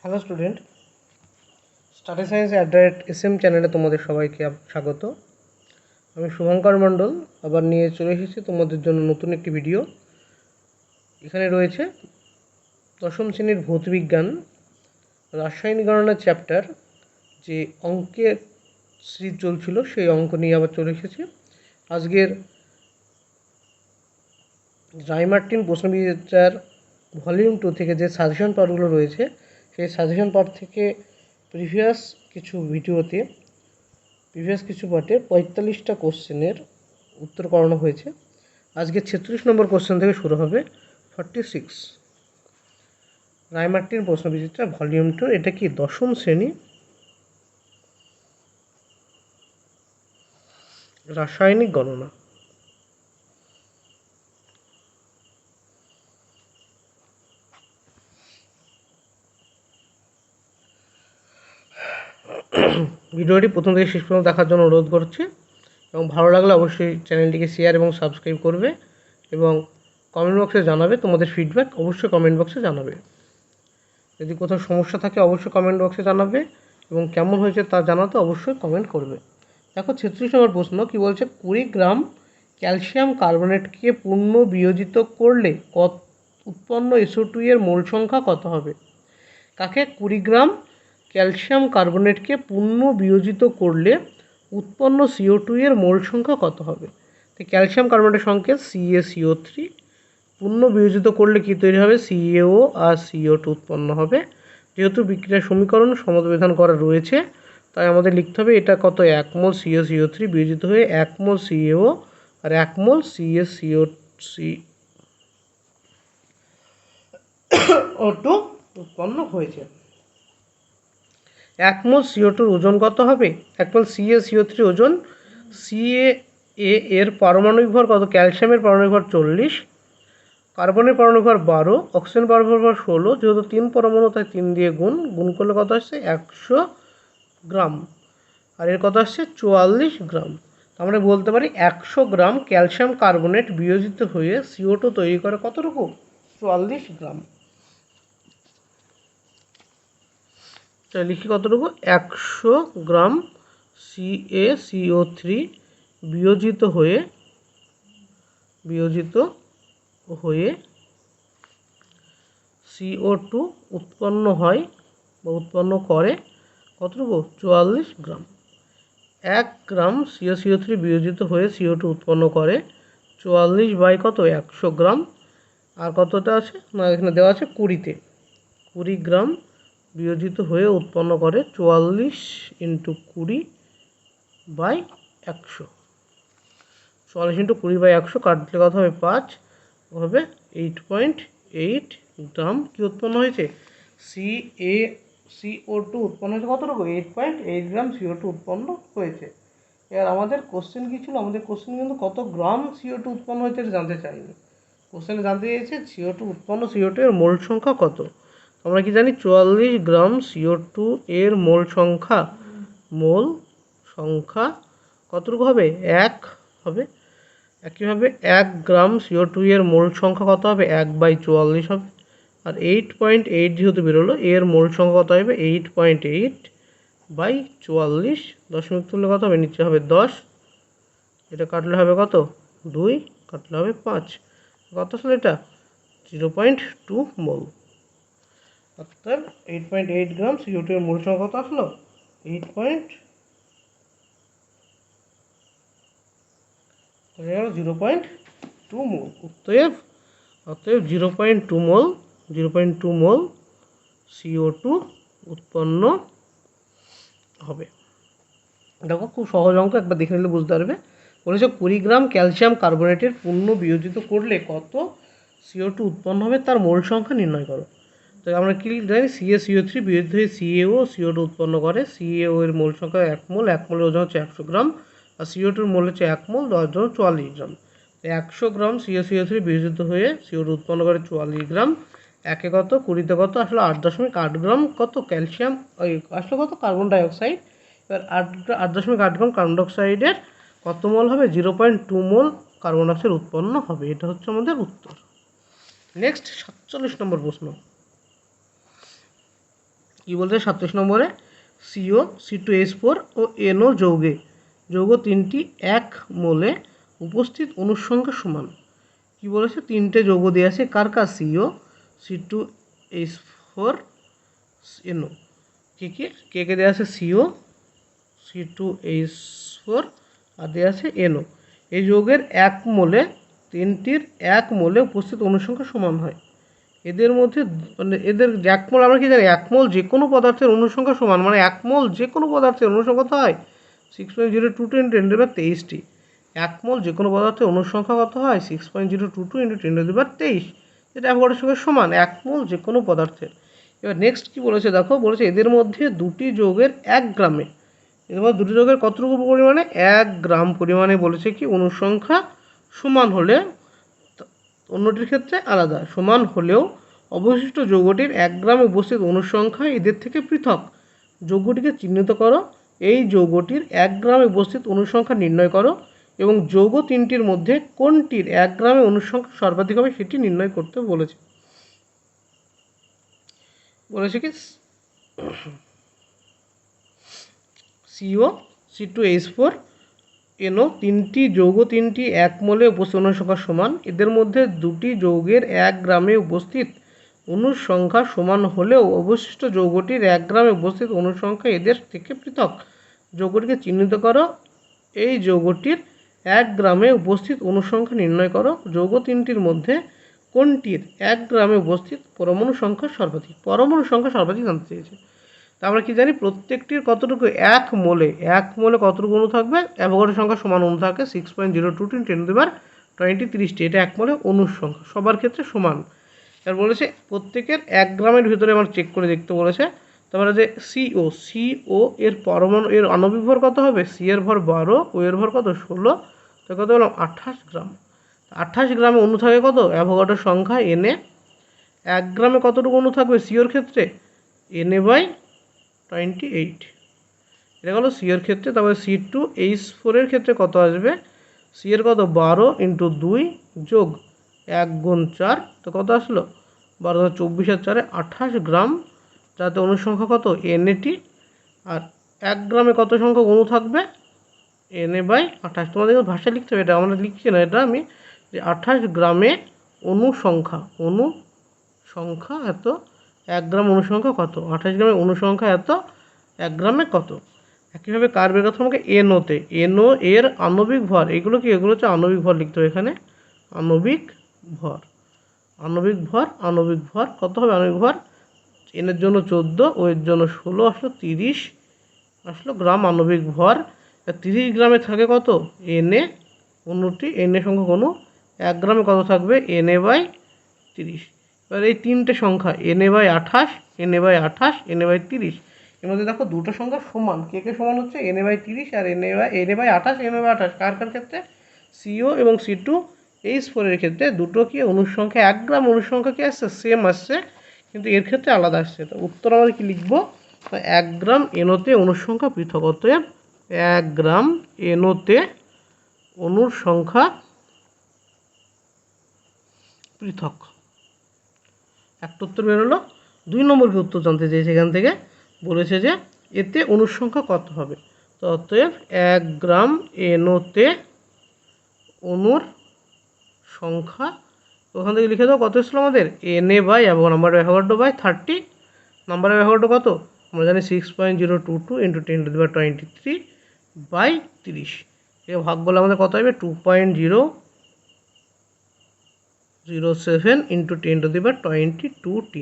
Hello student, study science @SM চ্যানেলে তোমাদের সবাইকে স্বাগত। আমি শুভঙ্কর মণ্ডল আবার নিয়ে চলে এসেছি তোমাদের জন্য নতুন একটি ভিডিও। এখানে রয়েছে দশম শ্রেণীর ভৌতবিজ্ঞান রাসায়নিক গণনার চ্যাপ্টার, যে অঙ্কের সিরিজ চলছিল সেই অঙ্ক নিয়ে আবার চলে এসেছি। আজকের রায়-মার্টিন প্রশ্নবিচিত্রার ভলিউম 2 থেকে যে সাজেশন পার্টগুলো রয়েছে সেই সাজেশন পার্ট থেকে প্রিভিয়াস কিছু পার্টে 45টা কোশ্চেনের উত্তর করানো হয়েছে। আজকে 46 নম্বর কোশ্চেন থেকে শুরু হবে 46। রায়-মার্টিন প্রশ্নবিচিত্রা ভলিউম 2, এটা কি দশম শ্রেণী রাসায়নিক গণনা। ভিডিওটি প্রথম থেকে শেষ পর্যন্ত দেখার জন্য অনুরোধ করছি এবং ভালো লাগলে অবশ্যই চ্যানেলটিকে শেয়ার এবং সাবস্ক্রাইব করবে এবং কমেন্ট বক্সে জানাবে তোমাদের ফিডব্যাক। অবশ্যই কমেন্ট বক্সে জানাবে। যদি কোথাও সমস্যা থাকে অবশ্যই কমেন্ট বক্সে জানাবে এবং কেমন হয়েছে তা জানাতে অবশ্যই কমেন্ট করবে। দেখো 46 নম্বর প্রশ্ন কি বলছে, 20 গ্রাম ক্যালসিয়াম কার্বনেটকে পূর্ণ বিয়োজিত করলে উৎপন্ন SO2 এর মোল সংখ্যা কত হবে? কাকে 20 গ্রাম ক্যালসিয়াম কার্বনেটকে পূর্ণ বিয়োজিত করলে উৎপন্ন CO2 এর মোল সংখ্যা কত হবে? তো ক্যালসিয়াম কার্বনেটের সংকেত CaCO3, পূর্ণ বিয়োজিত করলে কি তৈরি হবে? CaO আর CO2 উৎপন্ন হবে। যেহেতু বিক্রিয়ার সমীকরণ সমবেধন করা রয়েছে তাই আমাদের লিখতে হবে এটা কত, 1 মোল CaCO3 বিয়োজিত হয়ে 1 মোল CaO আর 1 মোল CaCO2 উৎপন্ন হয়েছে। 1 মোল CO2 ওজন কত হবে? 1 মোল CaCO3 ওজন, Ca এর পারমাণবিক ভর কত? ক্যালসিয়ামের পারমাণবিক ভর 40, কার্বনের পারমাণবিক ভর 12, অক্সিজেন পারমাণবিক ভর 16। যেহেতু 3 পরমাণু তাই 3 দিয়ে গুণ করলে কত আসছে? 100 গ্রাম। আর এর কত আসছে? 44 গ্রাম। আমরা বলতে পারি 100 গ্রাম ক্যালসিয়াম কার্বনেট বিয়োজিত হয়ে CO2 তৈরি করে কতটুকু? 44 গ্রাম। তাহলে লিখি কতটুকু? 100 গ্রাম CaCO3 বিয়োজিত হয়ে CO2 উৎপন্ন হয় বা উৎপন্ন করে কতটুকু? 44 গ্রাম। 1 গ্রাম CaCO3 বিয়োজিত হয়ে CO2 উৎপন্ন করে 44 বাই কত? 100 গ্রাম। আর কতটা আছে না, এখানে দেওয়া আছে 20তে। 20 গ্রাম বিয়োজিত হয়ে উৎপন্ন করে 44 × 20 বাই 100। 44 × 20 বাই 100 কাটলে কত হবে? 5 হবে 8.8 গ্রাম কি উৎপন্ন হয়েছে? CaCO2 উৎপন্ন হয়েছে কতটুকু? 8.8 গ্রাম CO2 উৎপন্ন হয়েছে। এবার আমাদের কোশ্চেন কী ছিল? আমাদের কোশ্চেন কিন্তু কত গ্রাম CO2 উৎপন্ন হয়েছে এটা জানতে চাইনি। কোশ্চেনে জানতে চেয়েছে CO2 এর মোল সংখ্যা কত। আমরা কি জানি? 44 গ্রাম CO2 এর মোল সংখ্যা কতটুকু হবে? 1 হবে। একইভাবে 1 গ্রাম CO2 এর মোল সংখ্যা কত হবে? 1/44 হবে। আর 8.8 যেহেতু বেরোলো, এর মোল সংখ্যা কত হবে? 8.8/44। দশমিক তুললে কত হবে? নিচে হবে 10, এটা কাটলে হবে কত? 2, কাটলে হবে 5। কত আসলে এটা? 0.2 মোল। অর্থাৎ 8.8 গ্রাম CO2 এর মোল সংখ্যা কত আসলো? 0.2 মোল। অতএব 0.2 মোল CO2 উৎপন্ন হবে। দেখো খুব সহজ অঙ্ক, একবার দেখে নিলে বুঝতে পারবে। বলেছে 20 গ্রাম ক্যালসিয়াম কার্বনেটের পূর্ণ বিয়োজিত করলে কত CO2 উৎপন্ন হবে তার মোল সংখ্যা নির্ণয় করো। তো আমরা কি জানি? CaCO3 বিয়োজিত হয়ে CaO CO2 উৎপন্ন করে। CaO এর মোল সংখ্যা 1 মোল, 1 মোলের ওজন হচ্ছে 100 গ্রাম, আর CO2 এর মোল হচ্ছে 1 মোল, 10 জন 44 গ্রাম। 100 গ্রাম CaCO3 বিয়োজিত হয়ে CO2 উৎপন্ন করে 44 গ্রাম। একে কত, 20তে কত আসলে? 8.8 গ্রাম কত ক্যালসিয়াম, আসলে কত কার্বন ডাইঅক্সাইড। এবার 8.8 গ্রাম কার্বন ডাইঅক্সাইডের কত মোল হবে? 0.2 মোল কার্বন ডাইঅক্সাইড উৎপন্ন হবে। এটা হচ্ছে আমাদের উত্তর। নেক্সট 47 নম্বর প্রশ্ন। কী বলছে 37 নম্বরে, CO C2H4 ও NO যৌগ তিনটি 1 মোলে উপস্থিত অণুর সংখ্যা সমান। কী বলেছে, তিনটে যৌগ দেওয়া আছে, কার কার, CO C2H4 NO। কে দেওয়া আছে, CO C2H4 আর দেওয়া আছে NO। এই যৌগের 1 মোলে, তিনটির 1 মোলে উপস্থিত অণুর সংখ্যা সমান হয়। এদের মধ্যে মানে এদের 1 মোল আমরা কি জানি, 1 মোল যে কোনো পদার্থের অণুর সংখ্যা সমান, মানে 1 মোল যে কোনো পদার্থের অণুর সংখ্যা কত হয়, 6.022 × 10⁻23টি। 1 মোল যে কোনো পদার্থের অণুর সংখ্যা কত হয়, 6.022 × 10⁻23, যেটা অ্যাভোগাড্রোর সঙ্গে সমান 1 মোল যে কোনো পদার্থের। এবার নেক্সট কি বলেছে দেখো, বলেছে এদের মধ্যে দুটি যৌগের 1 গ্রামে, এদের মধ্যে দুটি যৌগের কতটুকু পরিমাণে, 1 গ্রাম পরিমাণে বলেছে কি অণুর সংখ্যা সমান হলে, অন্যটির ক্ষেত্রে আলাদা, সমান হলেও অবশিষ্ট যৌগটির 1 গ্রামে উপস্থিত অণুর সংখ্যা এদের থেকে পৃথক। যৌগটিকে চিহ্নিত করো, এই যৌগটির 1 গ্রামে উপস্থিত অণুর সংখ্যা নির্ণয় করো এবং যৌগ তিনটির মধ্যে কোনটির 1 গ্রামে অণুর সংখ্যা সর্বাধিক হবে সেটি নির্ণয় করতে বলেছে। কি CO C2H4 NO যৌগ তিনটি 1 মোলে উপস্থিত অণুর সংখ্যা সমান। এদের মধ্যে দুটি যৌগের 1 গ্রামে উপস্থিত অণুর সংখ্যা সমান হলেও অবশিষ্ট যৌগটির 1 গ্রামে উপস্থিত অণুর সংখ্যা এদের থেকে পৃথক। যৌগটিকে চিহ্নিত করো, এই যৌগটির 1 গ্রামে উপস্থিত অণুর সংখ্যা নির্ণয় করো। যৌগ তিনটির মধ্যে কোনটির 1 গ্রামে উপস্থিত পরমাণু সংখ্যা সর্বাধিক, জানতে চেয়েছে। তা আমরা কি জানি, প্রত্যেকটির কতটুকু, 1 মোলে কতটুকু অণু থাকবে, অ্যাভোগাড্রো সংখ্যা সমান অণু থাকে 6.022 × 10⁻23টি। এটা 1 মোলে অণুর সংখ্যা সবার ক্ষেত্রে সমান। এবার বলেছে প্রত্যেকের 1 গ্রামের ভিতরে আমরা চেক করে দেখতে বলেছে। তারপরে যে CO এর পরমাণু, এর আণবিক ভর কত হবে, C এর ভর 12, O এর ভর কত 16, তো কত বললাম 28 গ্রাম। 28 গ্রামে অণু থাকে কত, অ্যাভোগাড্রোর সংখ্যা Na। 1 গ্রামে কতটুকু অণু থাকবে COর ক্ষেত্রে, Na/28। এটা হলো COর ক্ষেত্রে। তারপরে C2H4 এর ক্ষেত্রে কত আসবে, C এর কত 12 × 2 যোগ 1 × 4, তো কত আসলো 12, 24 আর 4 28 গ্রাম, যাতে অণুর সংখ্যা কত NAT। আর 1 গ্রামে কত সংখ্যক অণু থাকবে, Na/28। তোমাদের ভাষা লিখতে হবে, এটা আমরা লিখছি না, এটা আমি যে 28 গ্রামে অণু সংখ্যা এত, 1 গ্রাম অণু সংখ্যা কত, 28 গ্রামে অণু সংখ্যা এত, 1 গ্রামে কত। একইভাবে কার বের করতে আমাকে NO-তে, NO এর আণবিক ভর, এগুলো হচ্ছে আণবিক ভর লিখতে হবে এখানে, আণবিক ভর কত হবে, আণবিক ভর N এর জন্য 14, O এর জন্য 16, আসলো 30 আসলো গ্রাম আণবিক ভর। 30 গ্রামে থাকে কত Na অণুটি, Na সংখ্যক অণু, 1 গ্রামে কত থাকবে Na/30। এবার এই তিনটে সংখ্যা Na/28, Na/28, Na/30, এর মধ্যে দেখো দুটো সংখ্যা সমান, কে সমান হচ্ছে, Na/30 আর Na/28, Na/28 কার ক্ষেত্রে, CO এবং C2H4 এর ক্ষেত্রে দুটো কি অণুর সংখ্যা, 1 গ্রাম অণুর সংখ্যা কি আসছে, সেম আসছে, কিন্তু এর ক্ষেত্রে আলাদা আসছে। তো উত্তর আমরা কি লিখবো, 1 গ্রাম NO-তে অণুর সংখ্যা পৃথক। অতএব 1 গ্রাম NO-তে অণুর সংখ্যা পৃথক। একটা উত্তর বেরোলো। 2 নম্বর কি উত্তর জানতে চেয়েছে, এখান থেকে বলেছে যে এতে অণুর সংখ্যা কত হবে। তো অতএব 1 গ্রাম NO-তে অণুর সংখ্যা, ওখান থেকে লিখে দাও কত ছিল আমাদের, Na/নাম্বার অফ অ্যাভোগাড্রো/30, নাম্বার অফ অ্যাভোগাড্রো কত আমরা জানি 6.022 × 10⁻23/30। এ ভাগ বলে আমাদের কত হবে, 2.007 × 10⁻22T।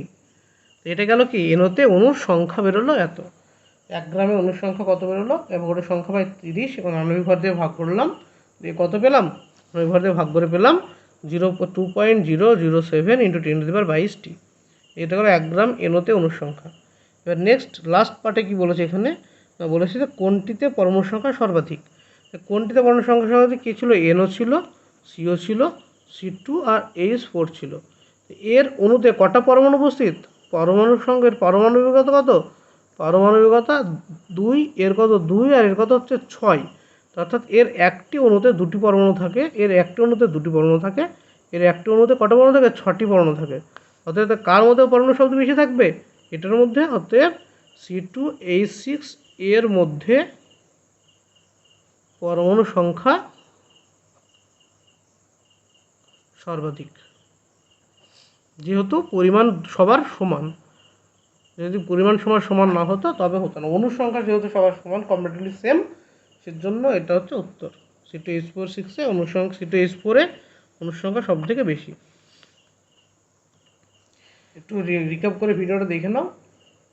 এটা গেল কি, NO-তে অণুর সংখ্যা বেরোলো এত। 1 গ্রামে অণুর সংখ্যা কত বেরোলো, অ্যাভোগাড্রো সংখ্যা 30, এবং আণবিক ভর দিয়ে ভাগ করলাম, দিয়ে কত পেলাম, আণবিক ভর দিয়ে ভাগ করে পেলাম 2.007 × 10⁻22T। এটা হলো 1 গ্রাম NO-তে অণুর সংখ্যা। এবার নেক্সট লাস্ট পার্টে কি বলেছে, এখানে বলেছে যে কোনটিতে পরমাণু সংখ্যা সর্বাধিক। কোনটিতে পরমাণু সংখ্যা সর্বাধিক, কী ছিল, NO ছিল, CO ছিল, C2 আর H4 ছিল। এর অণুতে কটা পরমাণু উপস্থিত, পরমাণুর সঙ্গে পারমাণবিকতা কত, পারমাণবিকতা 2, এর কত 2 আর এর কত হচ্ছে 6, অর্থাৎ এর একটি অণুতে দুটি পরমাণু থাকে, এর একটি অণুতে দুটি পরমাণু থাকে, এর একটি অণুতে কটা পরমাণু থাকে, 6টি পরমাণু থাকে। অতএব কার মধ্যে পরমাণু শব্দ বেশি থাকবে, এটার মধ্যে। অতএব C2H6 এর মধ্যে পরমাণু সংখ্যা সর্বাধিক। যেহেতু পরিমাণ সবার সমান, যদি পরিমাণ সমান না হতো তবে হতো না। অণুর সংখ্যা যেহেতু সবার সমান, কমপ্লিটলি সেম, সেজন্য এটা হচ্ছে উত্তর। C2H4 অণুর সংখ্যা, C2H4 অণুর সংখ্যা সব থেকে বেশি। একটু রিক্যাপ করে ভিডিওটা দেখে নাও,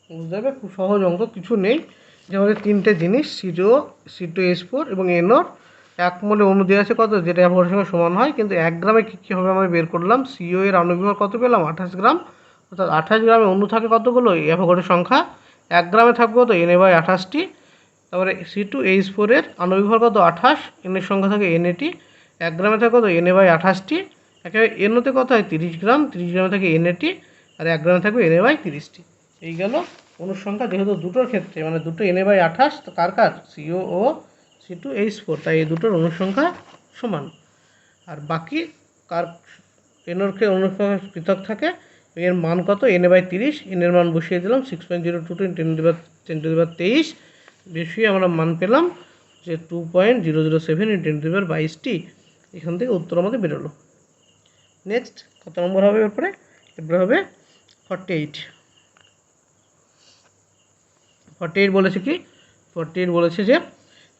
বুঝতে হবে। খুব সহজ অঙ্ক, কিছু নেই। যে আমাদের তিনটে জিনিস C2H4 এবং NO, 1 মোলে অণু দেওয়া আছে কত, যেটা অ্যাভোগাড্রোর সঙ্গে সমান হয়। কিন্তু 1 গ্রামে কী হবে আমরা বের করলাম। CO এর আণবিক ভর কত পেলাম, 28 গ্রাম। অর্থাৎ 28 গ্রামে অণু থাকে কতগুলো, অ্যাভোগাড্রোর সংখ্যা 1 গ্রামে থাকবে কত, Na/28টি। তারপরে C2H4 এর আণবিক ভর কত, 28, এর সংখ্যা থাকে Na, 1 গ্রামে থাকে কত, Na/28টি। একেবারে NOতে কত হয়, 30 গ্রাম, 30 গ্রামে থাকে Na, আর 1 গ্রামে থাকবে Na/30টি। এই গেল অণুর সংখ্যা। যেহেতু দুটোর ক্ষেত্রে মানে দুটো Na/28, তো কার CO ও C2H4, তাই এই দুটোর অণুর সংখ্যা সমান। আর বাকি কার NOর অণুর সংখ্যা পৃথক থাকে, এর মান কত, Na/30, এর মান বসিয়ে দিলাম 6.022 10^23, বেশি আমরা মান পেলাম যে 2.007 × 10^22টি। এখান থেকে উত্তর আমাদের বেরোলো। নেক্সট কত নম্বর হবে এরপরে, এরপরে হবে 48 বলেছে কি, 48 বলেছে যে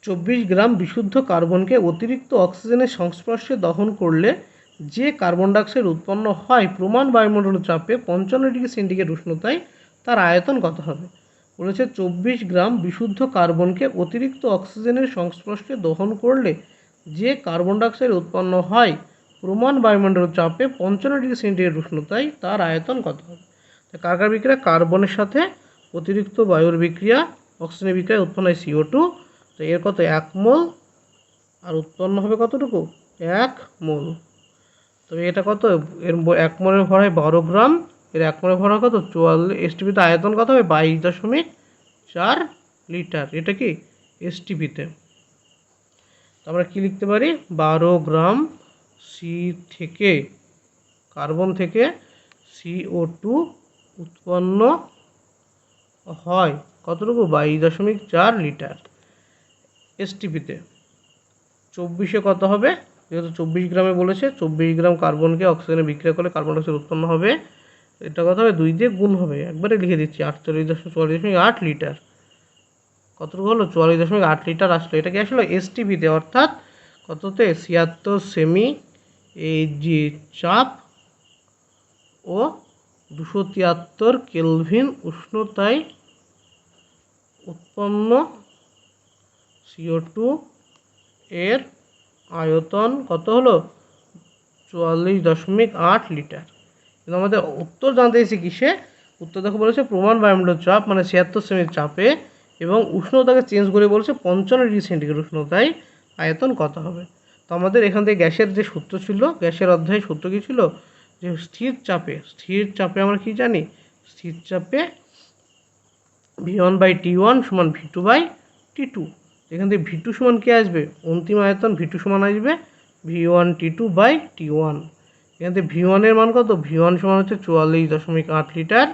24 গ্রাম বিশুদ্ধ কার্বনকে অতিরিক্ত অক্সিজেনের সংস্পর্শে দহন করলে যে কার্বন ডাইঅক্সাইড উৎপন্ন হয় প্রমাণ বায়ুমণ্ডলের চাপে 55 ডিগ্রি সেন্টিগ্রেড উষ্ণতায়, তার আয়তন কত হবে। বলেছে 24 গ্রাম বিশুদ্ধ কার্বনকে অতিরিক্ত অক্সিজেনের সংস্পর্শে দহন করলে যে কার্বন ডাইঅক্সাইড উৎপন্ন হয় প্রমাণ বায়ুমণ্ডলের চাপে 55 ডিগ্রি সেন্টিগ্রেড উষ্ণতায়, তার আয়তন কত হবে। কার কার বিক্রিয়া, কার্বনের সাথে অতিরিক্ত বায়ুর বিক্রিয়া, অক্সিজেনের বিক্রিয়া উৎপন্ন হয় CO2। তো এর কত, 1 মোল, আর উৎপন্ন হবে কতটুকু, 1 মোল। তবে এটা কত, এর 1 মোলের ভর হয় 12 গ্রাম, এর 1 মোলের ভর হয় কত, 44 STPতে। আয়তন কত হবে, 22.4 লিটার। এটা কি STPতে। তো আমরা কী লিখতে পারি, 12 গ্রাম থেকে কার্বন থেকে CO2 উৎপন্ন হয় কতটুকু, 22.4 লিটার STPতে। 24-এ কত হবে, যেহেতু 24 গ্রামে বলেছে, 24 গ্রাম কার্বনকে অক্সিজেনে বিক্রিয়া করলে কার্বন ডাইঅক্সাইড উৎপন্ন হবে। এটা কত হবে, 2 দিয়ে গুণ হবে, একবারে লিখে দিচ্ছি, 44.8 লিটার। কতটুকু হলো, 44.8 লিটার আসলো। এটা কি আসলো STPতে, অর্থাৎ কততে, 76 সেমি AG চাপ ও 273 কেলভিন উষ্ণতায় উৎপন্ন CO2 এর আয়তন কত হলো, 44.8 লিটার। কিন্তু আমাদের উত্তর জানতে এসেছি কিসে, উত্তর দেখো বলেছে প্রমাণ বায়ুমণ্ডলের চাপ মানে 76 সেমির চাপে এবং উষ্ণতাকে চেঞ্জ করে বলছে 55 ডিগ্রি সেন্টিগ্রেড উষ্ণতায় আয়তন কত হবে। তো আমাদের এখান থেকে গ্যাসের যে সূত্র ছিল, গ্যাসের অধ্যায় সূত্র কী ছিল, যে স্থির চাপে আমরা কি জানি, স্থির চাপে V1/T1 সমান V2/T2। এখান থেকে V2 সমান কে আসবে, অন্তিম আয়তন V2 সমান আসবে V1T2/T1। এখান থেকে V1 এর মান কত, V1 সমান হচ্ছে 44.8 লিটার,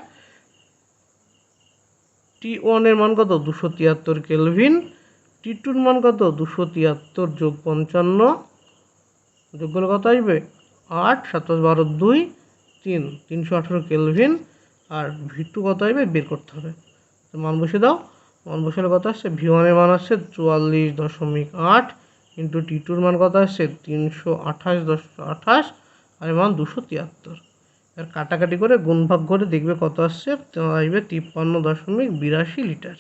T1 এর মান কত, 273 কেলভিন, T2 এর মান কত, 273 যোগ 55 যোগ করলে কত আসবে, 8, 7, 12, 2, 3, 318 কেলভিন। আর V2 কত আসবে বের করতে হবে, মান বসে দাও। মান বসালে কত আসছে, V1 এর মান আসছে 44.8 ইন্টু T2 এর মান কত আসছে 328 আর এর মান 273। এর কাটাকাটি করে গুণ ভাগ করে দেখবে কত আসছে, আসবে 53.82 লিটার।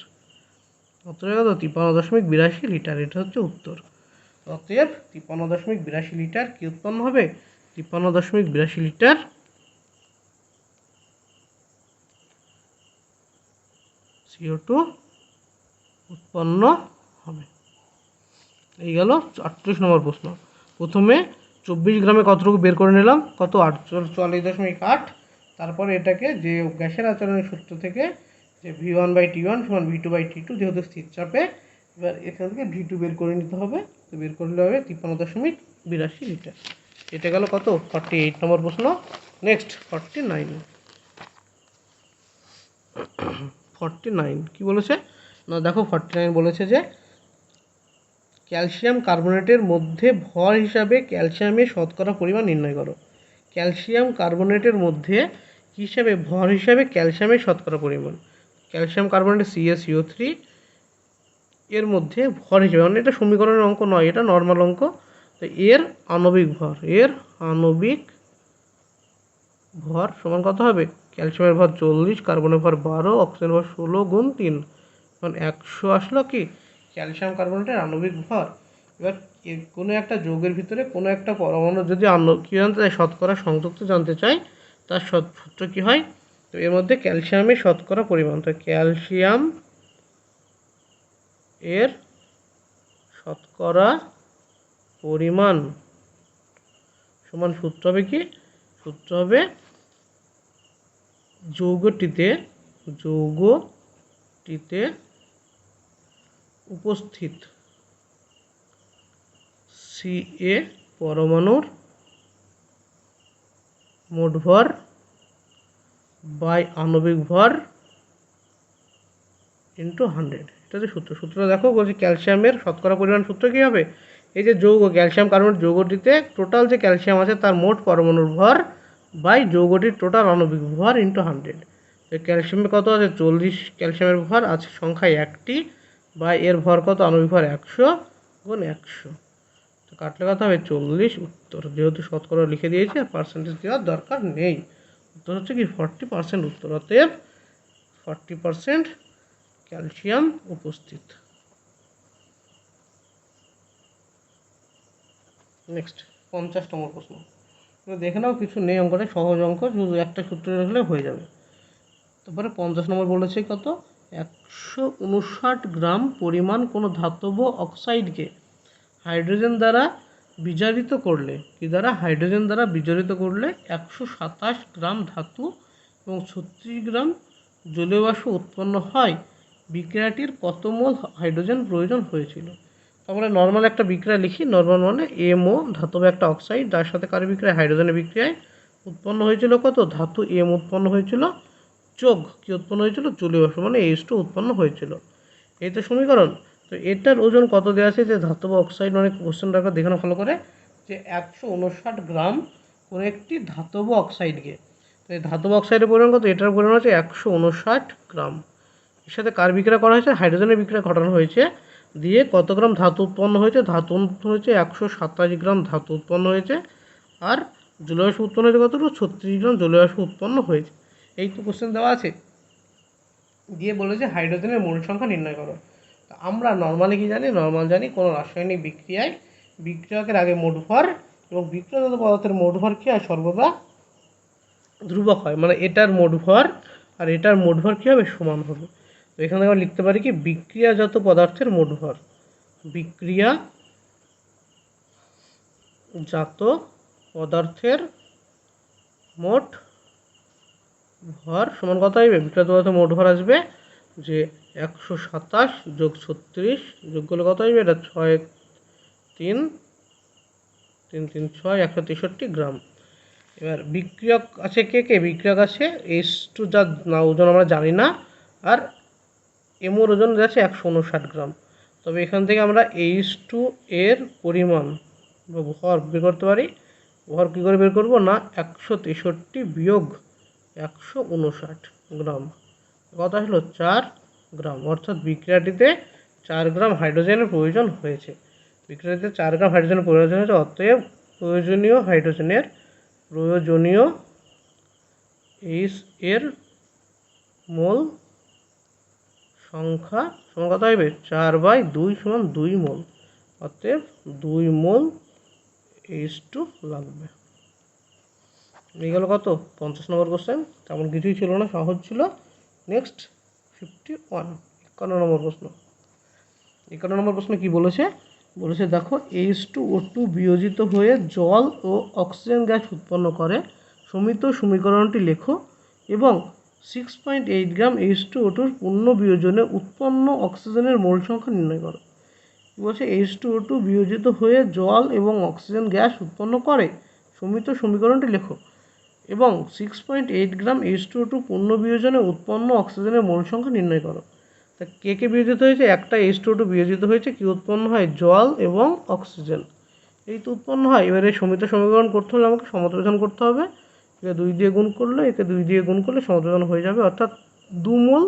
কত কত, 53.82 লিটার। এটা হচ্ছে উত্তর। অতএব 53.82 লিটার কি উৎপন্ন হবে, 53.82 লিটার CO2 উৎপন্ন হবে। এই গেল 38 নম্বর প্রশ্ন। প্রথমে 24 গ্রামে কতটুকু বের করে নিলাম, কত, 44.8। তারপরে এটাকে যে গ্যাসের আচরণের সূত্র থেকে যে V1/T1 সমান V2/T2, যেহেতু স্থির চাপে, এবার এখান থেকে V2 বের করে নিতে হবে। তো বের করলে হবে 53.82 লিটার। এটা গেল কত, 48 নম্বর প্রশ্ন। নেক্সট 49। 49 কী বলেছে না, দেখো 49 বলেছে যে ক্যালসিয়াম কার্বনেটের মধ্যে ভর হিসাবে ক্যালসিয়ামের শতকরা পরিমাণ নির্ণয় করো। ক্যালসিয়াম কার্বনেটের মধ্যে হিসাবে ভর হিসাবে ক্যালসিয়ামের শতকরা পরিমাণ, ক্যালসিয়াম কার্বনেট CaCO3 এর মধ্যে ভর হিসাবে, মানে এটা সমীকরণের অঙ্ক নয়, এটা নর্মাল অঙ্ক। তো এর আণবিক ভর সমান কত হবে, ক্যালসিয়ামের ভর 40, কার্বনের ভর 12, অক্সিজেনের ভর 16 গুণ 3, মানে 100 আসলো কি ক্যালসিয়াম কার্বনেটের আণবিক ভর। এবার কোনো একটা যৌগের ভিতরে কোনো একটা পরমাণু যদি কী জানতে চাই, শতকরা সংযুক্ত জানতে চাই, তার সূত্র কী হয়, তো এর মধ্যে ক্যালসিয়ামের শতকরা পরিমাণ, তো ক্যালসিয়াম এর শতকরা পরিমাণ সমান সূত্র হবে কি, সূত্র হবে যৌগটিতে উপস্থিত Ca পরমাণুর মোট ভর বাই আণবিক ভর ইন্টু 100। এটা হচ্ছে সূত্রটা দেখো, বলছি ক্যালসিয়ামের শতকরা পরিমাণ সূত্র কী হবে, এই যে যৌগ ক্যালসিয়াম কার্বনেট যৌগটিতে টোটাল যে ক্যালসিয়াম আছে তার মোট পরমাণুর ভর বাই যৌগটির টোটাল আণবিক ভর ইন্টু 100। তো ক্যালসিয়ামের কত আছে 40, ক্যালসিয়ামের ভর আছে সংখ্যায় 1টি, বাই এর ভর কত আণবিক ভর 100 গুণ 100, তো কাটলে কত হবে 40। উত্তর যেহেতু শতকরা লিখে দিয়েছে আর পার্সেন্টেজ দেওয়ার দরকার নেই, উত্তর হচ্ছে কি 40% উত্তর, অতএব 40% ক্যালসিয়াম উপস্থিত। নেক্সট 50 নম্বর প্রশ্ন, দেখে নাও কিছু নেই অঙ্কটা, সহজ অঙ্ক, শুধু একটা সূত্র রাখলে হয়ে যাবে। তারপরে 50 নম্বর বলেছে কত, 159 গ্রাম পরিমাণ কোনো ধাতব অক্সাইডকে হাইড্রোজেন দ্বারা বিজারিত করলে, কি দ্বারা, হাইড্রোজেন দ্বারা বিজারিত করলে 127 গ্রাম ধাতু এবং 36 গ্রাম জলীয় বাষ্প উৎপন্ন হয়, বিক্রিয়াটির কত মোল হাইড্রোজেন প্রয়োজন হয়েছিল। তারপরে নর্মাল একটা বিক্রিয়া লিখি, নর্মাল মানে MO ধাতব একটা অক্সাইড, যার সাথে কার বিক্রিয়া, হাইড্রোজেনের বিক্রিয়ায় উৎপন্ন হয়েছিল কত, ধাতু M উৎপন্ন হয়েছিল, যোগ কি উৎপন্ন হয়েছিল, জলীয় বাষ্প মানে H2 উৎপন্ন হয়েছিল। এই তো সমীকরণ। তো এটার ওজন কত দেওয়া আছে, যে ধাতব অক্সাইড, মানে কোশ্চেনটা একবার দেখানো ভালো করে, যে 159 গ্রাম কোনো একটি ধাতব অক্সাইডকে, তো এই ধাতব অক্সাইডের পরিমাণ কত, এটার পরিমাণ হচ্ছে 159 গ্রাম। এর সাথে কার বিক্রিয়া করা হয়েছে, হাইড্রোজেনের বিক্রিয়া ঘটানো হয়েছে, দিয়ে কত গ্রাম ধাতু উৎপন্ন হয়েছে, ধাতু উৎপন্ন হয়েছে 127 গ্রাম ধাতু উৎপন্ন হয়েছে, আর জলীয় বাষ্প উৎপন্ন হয়েছে কতটুকু, 36 গ্রাম জলীয় বাষ্প উৎপন্ন হয়েছে। এই তো কোশ্চেন দেওয়া আছে, দিয়ে বলেছে হাইড্রোজেনের মোল সংখ্যা নির্ণয় করো। আমরা নর্মালি কি জানি, নর্মাল জানি কোনো রাসায়নিক বিক্রিয়ায় বিক্রিয়কের আগে মোট ভর এবং বিক্রিয়জাত পদার্থের মোট ভর কী হয়, সর্বদা ধ্রুবক হয়, মানে এটার মোট ভর আর এটার মোট ভর কী হবে, সমান হবে। তো এখানে আমরা লিখতে পারি কি, বিক্রিয়াজাত পদার্থের মোট ভর, বিক্রিয়াজাত পদার্থের মোট ভর সমান কত আসবে, বিক্রিয়াজাত পদার্থের মোট ভর আসবে যে 127 যোগ 36 যোগ করলে কত আসবে, এটা 6 3 3 3 6 163 গ্রাম। এবার বিক্রিয়ক আছে কে, বিক্রিয়ক আছে H2, যার ওজন আমরা জানি না, আর এমোর ওজন আছে 159 গ্রাম। তবে এখান থেকে আমরা H2 এর পরিমাণ বা ভর বের করতে পারি। ভর কী করে বের করবো না, 163 বিয়োগ 159 গ্রাম, কত আসলো 4 গ্রাম, অর্থাৎ বিক্রিয়াটিতে 4 গ্রাম হাইড্রোজেনের প্রয়োজন হয়েছে, বিক্রিয়াটিতে 4 গ্রাম হাইড্রোজেনের প্রয়োজন হয়েছে, অতএব প্রয়োজনীয় H এর মোল সংখ্যা সমান কত হবে, 4/2 সমান 2 মোল, অতএব 2 মোল H2 লাগবে। এই গেল কত 50 নম্বর কোশ্চেন, তেমন কিছুই ছিল না, সহজ ছিল। নেক্সট 51 নম্বর প্রশ্ন। 51 নম্বর প্রশ্ন কি বলেছে, দেখো H2O2 বিয়োজিত হয়ে জল ও অক্সিজেন গ্যাস উৎপন্ন করে, সমিত সমীকরণটি লেখো এবং 6.8 গ্রাম H2O2 পূর্ণ বিয়োজনে উৎপন্ন অক্সিজেনের মোল সংখ্যা নির্ণয় করো। বলছে H2O2 বিয়োজিত হয়ে জল এবং অক্সিজেন গ্যাস উৎপন্ন করে, সমিত সমীকরণটি লেখো। এবং 6.8 গ্রাম H2O2 পূর্ণ বিয়োজনে উৎপন্ন অক্সিজেনের মোল সংখ্যা নির্ণয় করো। তা কে বিয়োজিত হয়েছে? একটা H2O2 বিয়োজিত হয়েছে, কি উৎপন্ন হয়? জল এবং অক্সিজেন, এই তো উৎপন্ন হয়। এবারে সমিত সমীকরণ করতে হলে আমাকে সমতোলন করতে হবে। একে 2 দিয়ে গুণ করলে, একে 2 দিয়ে গুণ করলে সমতোলন হয়ে যাবে, অর্থাৎ 2 মোল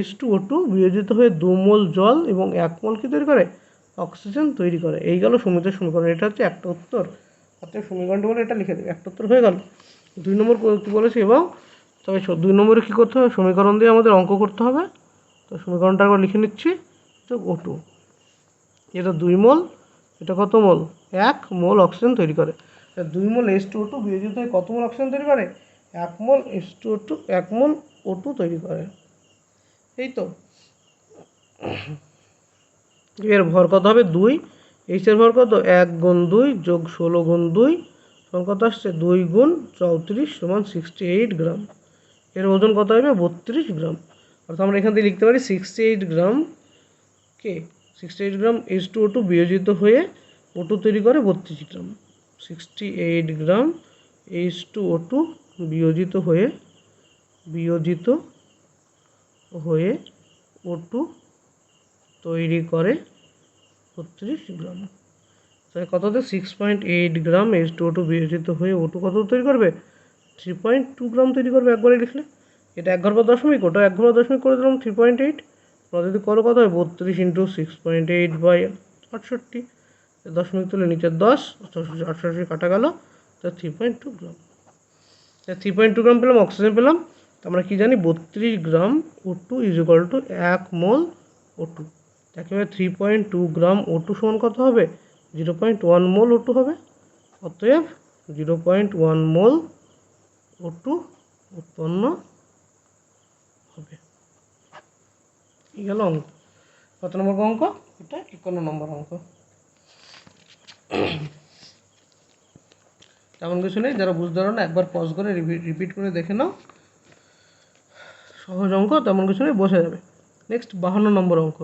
H2O2 বিয়োজিত হয়ে 2 মোল জল এবং 1 মোল কী তৈরি করে? অক্সিজেন তৈরি করে। এই গেল সমিত সমীকরণ, এটা হচ্ছে একটা উত্তর। অর্থাৎ সমীকরণটা বলে এটা লিখে দেবে, একটা উত্তর হয়ে গেল। 2 নম্বর কী বলেছে? এবং তবে 2 নম্বরে কী করতে হবে? সমীকরণ দিয়ে আমাদের অঙ্ক করতে হবে। তো সমীকরণটা একবার লিখে নিচ্ছি। তো O2 এটা 2 মোল, এটা কত মোল? 1 মোল অক্সিজেন তৈরি করে। 2 মোল H2O2 বিয়োজিত হয়ে কত মোল অক্সিজেন তৈরি করে? 1 মোল H2O2, 1 মোল O2 তৈরি করে। এই তো এর ভর কত হবে? 2। এইচের ভর কত? 1 গুণ 2 যোগ 16 গুণ 2 সমান কত আসছে? 2 গুণ 34 সমান 68 গ্রাম। এর ওজন কত হবে? 32 গ্রাম। অর্থাৎ আমরা এখান থেকে লিখতে পারি 68 গ্রাম কে 68 গ্রাম H2O2 বিয়োজিত হয়ে O2 তৈরি করে 32 গ্রাম। 68 গ্রাম H2O2 বিয়োজিত হয়ে O2 তৈরি করে 32 গ্রাম। তাহলে কততে? 6.8 গ্রাম H2O2 বিয়োজিত হয়ে O2 কত তৈরি করবে? 3.2 গ্রাম তৈরি করবে। একবারে লিখলে এটা 1 ঘর পর দশমিক, ওটা 1 ঘর পর দশমিক করে দিলাম 3.8। তোমরা যদি করো কত হয়? 32 ইন্টু 6.8 বাই 68, দশমিক তুলে নিচে 10, 68 কাটা গেল, তো 3.2 গ্রাম। 3.2 গ্রাম পেলাম, অক্সিজেন পেলাম। আমরা কি জানি? 32 গ্রাম O2 is equal to 1 mole O2। একেবারে 3.2 গ্রাম O2 সমান কত হবে? 0.1 মোল O2 হবে। অতএব 0.1 মোল O2 উৎপন্ন হবে। এই গেল অঙ্ক। কত নম্বর অঙ্ক? এটা 51 নম্বর অঙ্ক। তেমন কিছু নেই, যারা বুঝতে পারো না একবার পজ করে রিপিট করে দেখে নাও। সহজ অঙ্ক, তেমন কিছু নেই, বসে যাবে। নেক্সট 52 নম্বর অঙ্ক।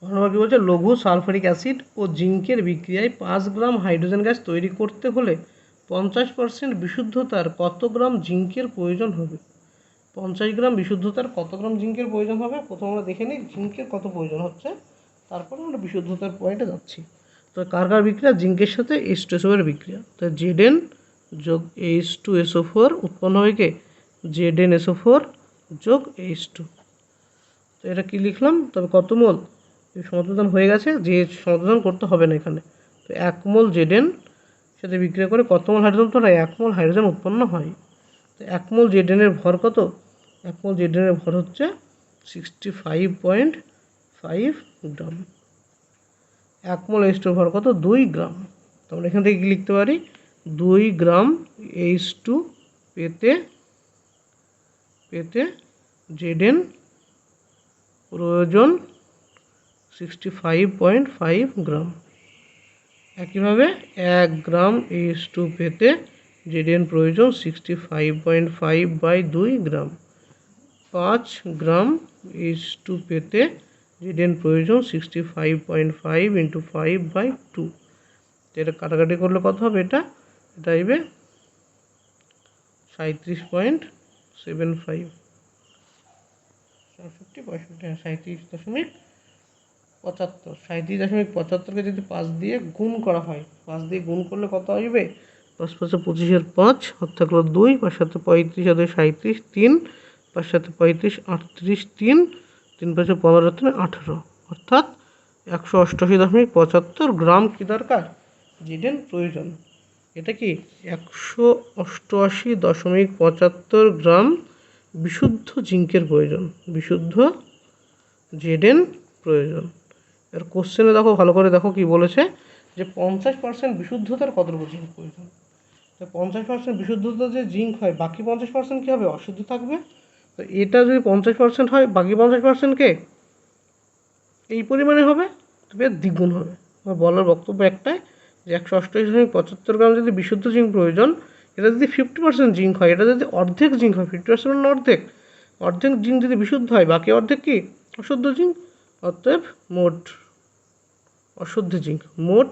52 নম্বর কী বলছে? লঘু সালফারিক অ্যাসিড ও জিঙ্কের বিক্রিয়ায় 5 গ্রাম হাইড্রোজেন গ্যাস তৈরি করতে হলে 50% বিশুদ্ধতার কত গ্রাম জিঙ্কের প্রয়োজন হবে? 50 গ্রাম বিশুদ্ধতার কত গ্রাম জিঙ্কের প্রয়োজন হবে? প্রথম আমরা দেখে নিই জিঙ্কের কত প্রয়োজন হচ্ছে, তারপরে আমরা বিশুদ্ধতার পয়েন্টে যাচ্ছি। তো কার বিক্রিয়া? জিঙ্কের সাথে H2SO4 বিক্রিয়া। তো Zn যোগ H2SO4 উৎপন্ন হবে কে? ZnSO4 যোগ H2। তো এটা কি লিখলাম? তবে কত মোল? সমতোলন হয়ে গেছে, যে সমতোলন করতে হবে না এখানে। তো 1 মোল Zn সাথে বিক্রিয়া করে কত মোল হাইড্রোজেন উৎপন্ন হয়? 1 মোল হাইড্রোজেন উৎপন্ন হয়। তো 1 মোল Zn এর ভর কত? 1 মোল Zn এর ভর হচ্ছে 65.5 গ্রাম। 1 মোল H2 ভর কত? 2 গ্রাম। তো আমরা এখান থেকে কি লিখতে পারি? 2 গ্রাম H2 পেতে Zn প্রয়োজন 65.5 গ্রাম। একইভাবে 1 গ্রাম H2 পেতে Zn প্রয়োজন 65.5 বাই 2 গ্রাম। 5 গ্রাম H2 পেতে Zn প্রয়োজন 65.5 ইন্টু 5 বাই 2। এটা কাটাকাটি করলে কত হবে? এটা আসবে 37.75, 37.75কে যদি 5 দিয়ে গুণ করা হয়, 5 দিয়ে গুণ করলে কত আসবে? 5 5 25 5, হাত থাকলো 2, 5 7 35, হাতে 37, 3, 5 7 35, 38, 3, 3 5 15, 18, অর্থাৎ 188.75 গ্রাম কি দরকার? Zn প্রয়োজন। এটা কি 188.75 গ্রাম বিশুদ্ধ জিঙ্কের প্রয়োজন, বিশুদ্ধ Zn প্রয়োজন। এর কোশ্চেনে দেখো, ভালো করে দেখো কি বলেছে, যে 50% বিশুদ্ধতার কতটুকু জিঙ্ক প্রয়োজন। তো 50% বিশুদ্ধতা যে জিঙ্ক হয়, বাকি 50% কী হবে? অশুদ্ধ থাকবে। তো এটা যদি 50% হয়, বাকি 50%কে এই পরিমাণে হবে, তবে দ্বিগুণ হবে। আমার বলার বক্তব্য একটাই, যে 188.75 গ্রাম যদি বিশুদ্ধ জিঙ্ক প্রয়োজন, এটা যদি 50% জিঙ্ক হয়, এটা যদি অর্ধেক জিঙ্ক হয়, 50% না অর্ধেক জিঙ্ক যদি বিশুদ্ধ হয়, বাকি অর্ধেক কি? অশুদ্ধ জিঙ্ক। অতএব মোট অশুদ্ধ জিঙ্ক, মোট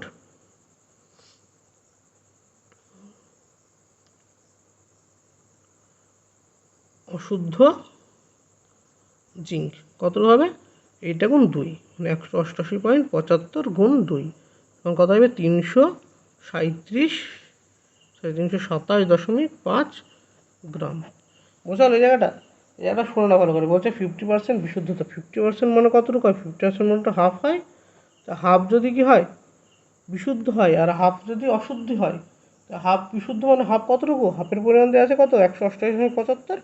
অশুদ্ধ জিঙ্ক কত হবে, এইটা গুণ 2 মানে 188.75 গুণ 2 এবং কত হবে 327.5 গ্রাম। বুঝলো এই জায়গাটা শোনো না ভালো করে, বলছে 50% বিশুদ্ধতা। 50% মানে কতটুকু হয়, 50% মানে তো হাফ হয়। তা হাফ যদি কি হয় বিশুদ্ধ হয় আর হাফ যদি অশুদ্ধ হয়, তা হাফ বিশুদ্ধ মানে হাফ কতটুকু, হাফের পরিমাণ দেওয়া আছে কত 188.75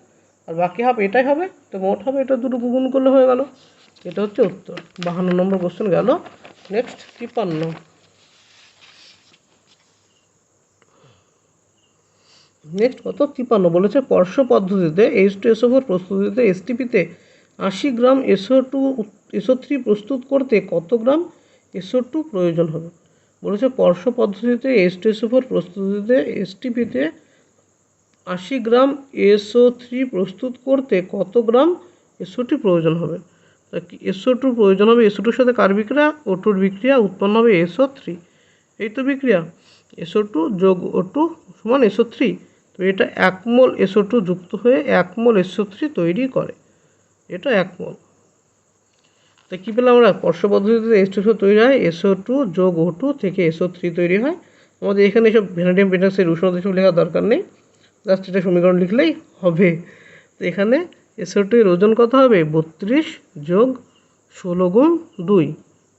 আর বাকি হাফ এটাই হবে, তো মোট হবে এটা দুটো গুণ করলে হয়ে গেল। এটা হচ্ছে উত্তর। 52 নম্বর কোশ্চেন গেল। নেক্সট 53। নেক্সট কত 53 বলেছে পর্ষ পদ্ধতিতে H2SO4 প্রস্তুতিতে এসটিপিতে 80 গ্রাম SO3 প্রস্তুত করতে কত গ্রাম SO2 প্রয়োজন হবে। বলেছে পর্ষ পদ্ধতিতে H2SO4 প্রস্তুতিতে এসটিপিতে 80 গ্রাম SO3 প্রস্তুত করতে কত গ্রাম SO2 প্রয়োজন হবে। SO2 প্রয়োজন হবে, SO2 সাথে কার বিক্রিয়া, O2 বিক্রিয়া, উৎপন্ন হবে SO3। এই তো বিক্রিয়া SO2 যোগ O2 সমান SO3। তো এটা 1 মোল SO2 যুক্ত হয়ে 1 মোল SO3 তৈরি করে, এটা 1 মোল। তো কী পেলাম আমরা, পর্ষ পদ্ধতিতে H2SO তৈরি হয়, SO2 যোগ O2 থেকে SO3 তৈরি হয়। আমাদের এখানে সব ভ্যানাডিয়াম পেন্টাক্সাইড উষ্ণতা সব লেখার দরকার নেই, জাস্ট এটা সমীকরণ লিখলেই হবে। তো এখানে SO2 এর ওজন কত হবে 32 যোগ 16 গুণ 2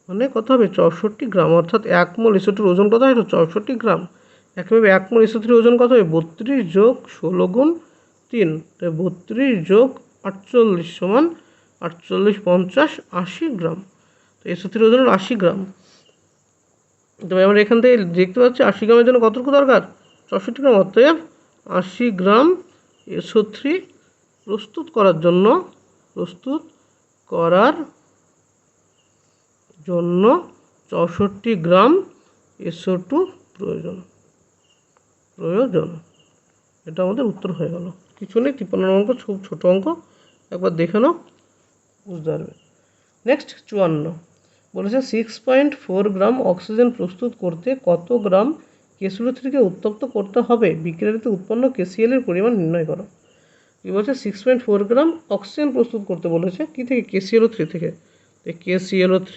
মানে কত হবে 64 গ্রাম, অর্থাৎ 1 মোল SO2 এর ওজন কত হয় 64 গ্রাম। একইভাবে 1 মোল SO3 এর ওজন কত হবে 32 যোগ 16 গুণ 3, তাই 32 যোগ 48 সমান 48 50 80 গ্রাম। তো SO3 এর ওজন 80 গ্রাম। তবে আমরা এখান থেকে দেখতে পাচ্ছি 80 গ্রামের জন্য কতটুকু দরকার 64 গ্রাম, অতএব 80 গ্রাম SO3 প্রস্তুত করার জন্য 64 গ্রাম SO2 প্রয়োজন। এটা আমাদের উত্তর হয়ে গেল। কিছু নেই, 53 অঙ্ক খুব ছোট অঙ্ক, একবার দেখে নাও বুঝতে পারবে। নেক্সট 54 বলেছে 6.4 গ্রাম অক্সিজেন প্রস্তুত করতে কত গ্রাম KCl3কে উত্তপ্ত করতে হবে, বিক্রিয়াতে উৎপন্ন KCl এর পরিমাণ নির্ণয় করো। কি বলছে 6.4 গ্রাম অক্সিজেন প্রস্তুত করতে বলেছে কি থেকে, KClO3 থেকে। তো KClO3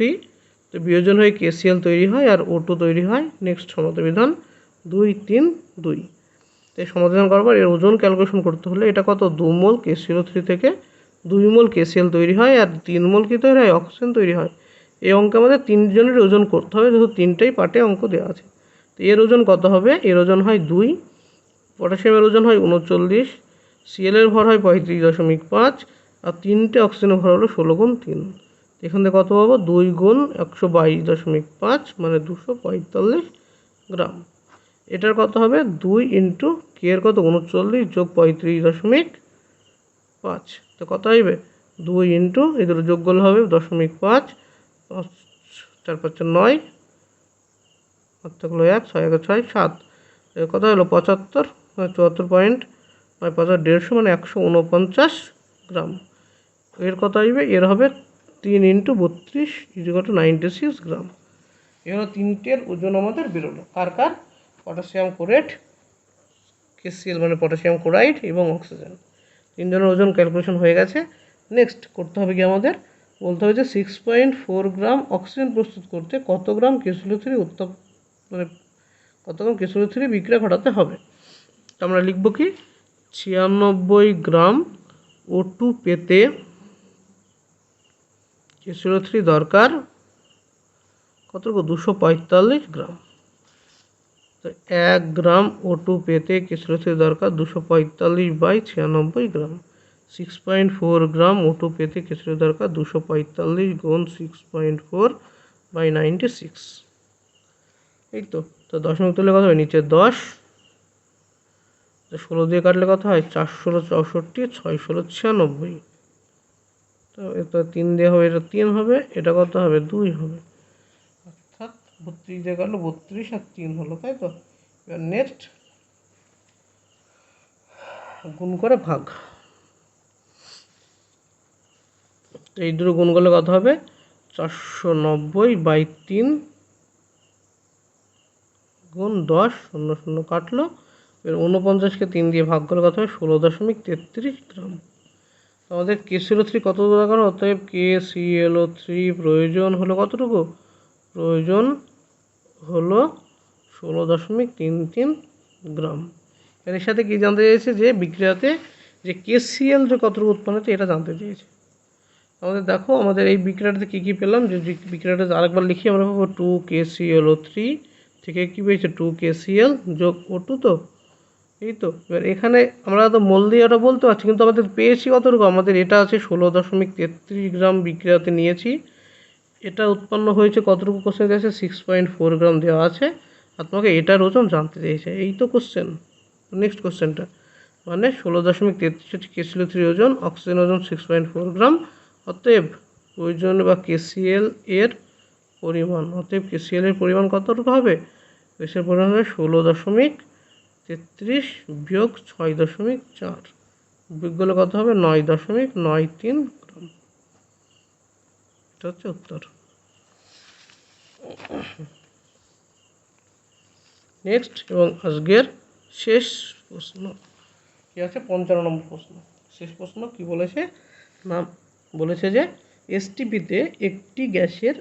তো বিয়োজন হয়ে KCl তৈরি হয় আর O2 তৈরি হয়। নেক্সট সমাধান 2 3 2। তো সমাধান করার পর এর ওজন ক্যালকুলেশন করতে হলে এটা কত 2 মোল KClO3 থেকে 2 মোল KCl তৈরি হয় আর 3 মোল কি তৈরি হয় অক্সিজেন তৈরি হয়। এই অঙ্কে আমাদের 3 জনের ওজন করতে হবে, যেহেতু 3টাই পার্টে অঙ্ক দেওয়া আছে। তো এর ওজন কত হবে, এর ওজন হয় 2, পটাশিয়ামের ওজন হয় 39, Cl এর ভর হয় 35.5 আর 3টে অক্সিজেনের ভর হলো 16 গুণ 3। এখান থেকে কত পাবো 2 গুণ 122.5 মানে 245 গ্রাম। এটার কত হবে 2 ইন্টু কে এর কত 39 যোগ 35.5, তো কত হবে 2 ইন্টু এই দুটো যোগ করলে হবে 0.5, 4 5 9, 8 থাকলো 1, 6 1 6 7, কত হলো 75, 74.5 150 মানে 149 গ্রাম। এর কত আসবে, এর হবে 3 ইন্টু 32 96 গ্রাম। এ হলো 3টের ওজন আমাদের বেরোলো, কার কার, পটাশিয়াম ক্লোরেট, KCl মানে পটাশিয়াম ক্লোরাইড এবং অক্সিজেন। 3 জনের ওজন ক্যালকুলেশন হয়ে গেছে। নেক্সট করতে হবে কি আমাদের, বলতে হবে যে 6.4 গ্রাম অক্সিজেন প্রস্তুত করতে কত গ্রাম KClO3 মানে কত গ্রাম KClO3 বিক্রিয়া ঘটাতে হবে। তো আমরা লিখব কি 96 গ্রাম O2 পেতে KClO3 দরকার কতটুকু 245 গ্রাম। তো 1 গ্রাম O2 পেতে KClO3 দরকার 245/96 গ্রাম। 6.4 গ্রাম O2 পেতে KClO3 দরকার 245 গুণ 6.4/96। এই তো 10 তুলে কত হয় নিচে 10, 16 দিয়ে কাটলে কত হয় 4 16 64, 6 16 96। তো এটা 3 দিয়ে হবে, এটা 3 হবে, এটা কত হবে 2 হবে, অর্থাৎ 32 দিয়ে কাটলো 32 আর 3 হলো, তাই তো। এবার নেক্সট গুণ করে ভাগ, তো এই দুটো গুণ করলে কত হবে 490/3 গুণ 10, 0 0 কাটলো। এবার 49কে 3 দিয়ে ভাগ করলে কত হবে 16.33 গ্রাম। আমাদের KClO3 কতটুকু দরকার, অতএব KClO3 প্রয়োজন হলো কতটুকু, প্রয়োজন হলো 16.33 গ্রাম। এর সাথে কি জানতে চেয়েছে, যে বিক্রিয়াতে যে KCl যে কতটুকু উৎপন্ন হচ্ছে এটা জানতে চেয়েছে। আমাদের দেখো আমাদের এই বিক্রিয়াটাতে কী কী পেলাম, যে বিক্রিয়াটা আরেকবার লিখি আমরা পাবো 2KClO3 থেকে কী পেয়েছে 2KCl যোগ O2, তো এই তো। এবার এখানে আমরা তো মোল দিয়ে ওটা বলতে পারছি, কিন্তু আমাদের পেয়েছি কতটুকু, আমাদের এটা আছে 16.33 গ্রাম বিক্রিয়াতে নিয়েছি। এটা উৎপন্ন হয়েছে কতটুকু, কোশ্চেন দেওয়া আছে 6.4 গ্রাম দেওয়া আছে, আর তোমাকে এটার ওজন জানতে চেয়েছে, এই তো কোশ্চেন। নেক্সট কোশ্চেনটা মানে 16.33 KClO3 ওজন, অক্সিজেন ওজন 6.4 গ্রাম, অতএব প্রয়োজন বা KCl এর পরিমাণ, অতএব KCl এর পরিমাণ কতটুকু হবে, এর পরিমাণ হবে 16.33 বিয়োগ 6.4 বিয়োগ করলে কত হবে 9.93 গ্রাম। এটা হচ্ছে উত্তর। নেক্সট এবং আজকের শেষ প্রশ্ন কি আছে, 55 নম্বর প্রশ্ন। শেষ প্রশ্ন কি বলেছে না, বলেছে যে এসটিপিতে একটি গ্যাসের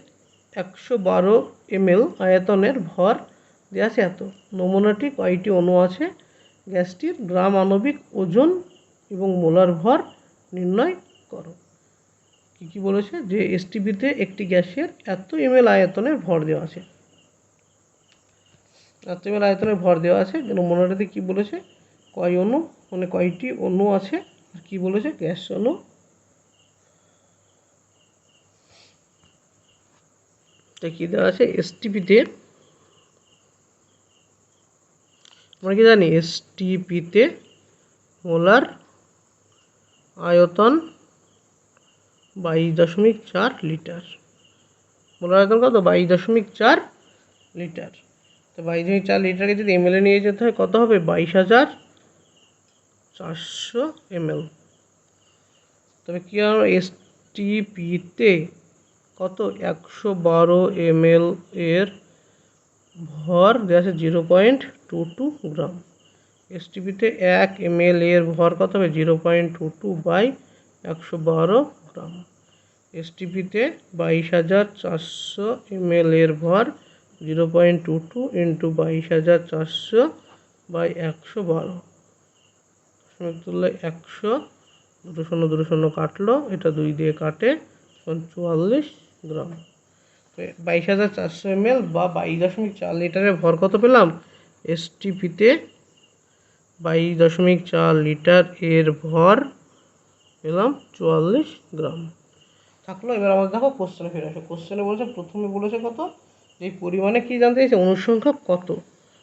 112 ml আয়তনের ভর দেওয়া আছে এত, নমুনাটি কয়টি অণু আছে, গ্যাসটির গ্রাম আণবিক ওজন এবং মোলার ভর নির্ণয় করো। কি কি বলেছে, যে এসটিপিতে একটি গ্যাসের এত ml আয়তনের ভর দেওয়া আছে, এত ml আয়তনের ভর দেওয়া আছে, নমুনাটাতে কি বলেছে কয় অণু, মানে কয়টি অণু আছে, আর কি বলেছে গ্যাস অণু। তাই কি দেওয়া আছে এসটিপিতে, আমরা কি জানি এসটিপিতে মোলার আয়তন 22.4 লিটার, মোলার আয়তন কত 22.4 লিটার। তো 22.4 লিটারকে যদি এমএলএ নিয়ে যেতে হয় কত হবে 22,400 ml। তবে কি আর এসটিপিতে কত 112 ml এর ভর দেওয়া আছে 0.22 গ্রাম। এসটিপিতে 1 ml এর ভর কত হবে 0.22 বাই 112 গ্রাম। এসটিপিতে 22,400 ml এর ভর 0.22 ইন্টু 22,400 বাই 112 তুললে 100, 2 কাটলো, এটা 2 দিয়ে কাটে 44 গ্রাম। 22,400 ml বা 22.4 লিটারের ভর কত পেলাম, এসটিপিতে 22.4 লিটার এর ভর পেলাম 44 গ্রাম থাকলো। এবার আমাদের দেখো কোশ্চেনে ফিরে আসো। কোশ্চেনে বলেছে, প্রথমে বলেছে কত, এই পরিমাণে কি জানতে চাইছে অনুসংখ্যা কত।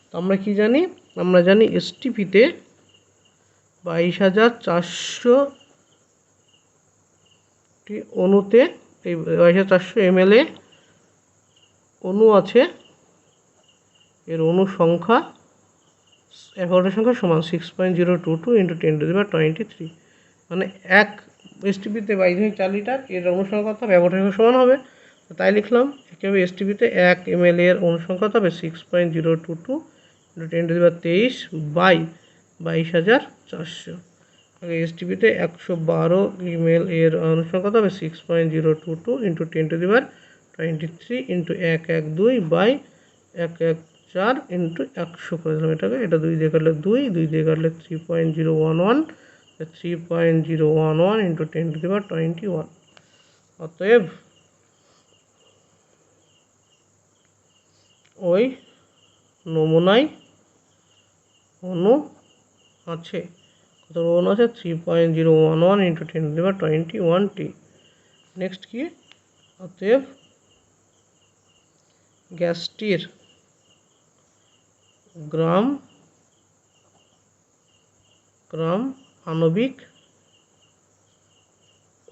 তো আমরা কি জানি, আমরা জানি এসটিপিতে 22,400 অণুতে, এই 22,400 ml এ অণু আছে, এর অণু সংখ্যা অ্যাভোগাড্রো সংখ্যা সমান 6.022 ইন্টু 10⁻23, মানে এক এসটিপিতে 22.4 লিটার এর অনুসংখ্যা কত হবে, অ্যাভোগাড্রো সংখ্যা সমান হবে, তাই লিখলাম। একইভাবে এসটিপিতে 1 ml এর অনুসংখ্যা কত হবে 6.022 ইন্টু 10⁻23 বাই 22,400। এসটিপিতে 112 ml এর অনুসংখ্যা কত হবে 6.022 ইন্টু 10⁻23 ইন্টু 112 বাই 114 ইন্টু 100 করে দিলাম এটাকে, এটা 2 দিয়ে কাটলে 2, 2 দিয়ে কাটলে 3.011, 3.011 ইন্টু 10⁻21। অতএব ওই নমুনায় অণু আছে, কত অণু আছে 3.011 ইন্টু 10⁻21t। নেক্সট কি, অতএব গ্যাসটির গ্রাম আণবিক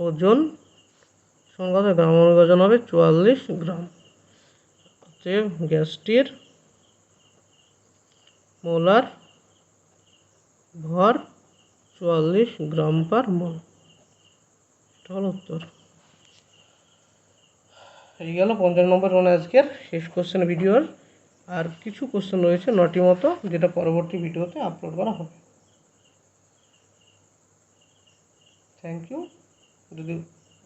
ওজন সংখ্যা, গ্রাম আণবিক ওজন হবে 44 গ্রাম। অতএব গ্যাসটির মোলার ভর 44 গ্রাম পার মোল। এটা হলো উত্তর। এই গেল 55 নম্বর মানে আজকের শেষ কোশ্চেন ভিডিওর। আর কিছু কোশ্চেন রয়েছে 9টি মতো, যেটা পরবর্তী ভিডিওতে আপলোড করা হবে। Thank you. যদি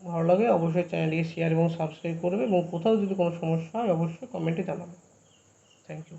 ভালো লাগে অবশ্যই চ্যানেলটিকে শেয়ার এবং সাবস্ক্রাইব করবে এবং কোথাও যদি কোনো সমস্যা হয় অবশ্যই কমেন্টে জানাবে। Thank you.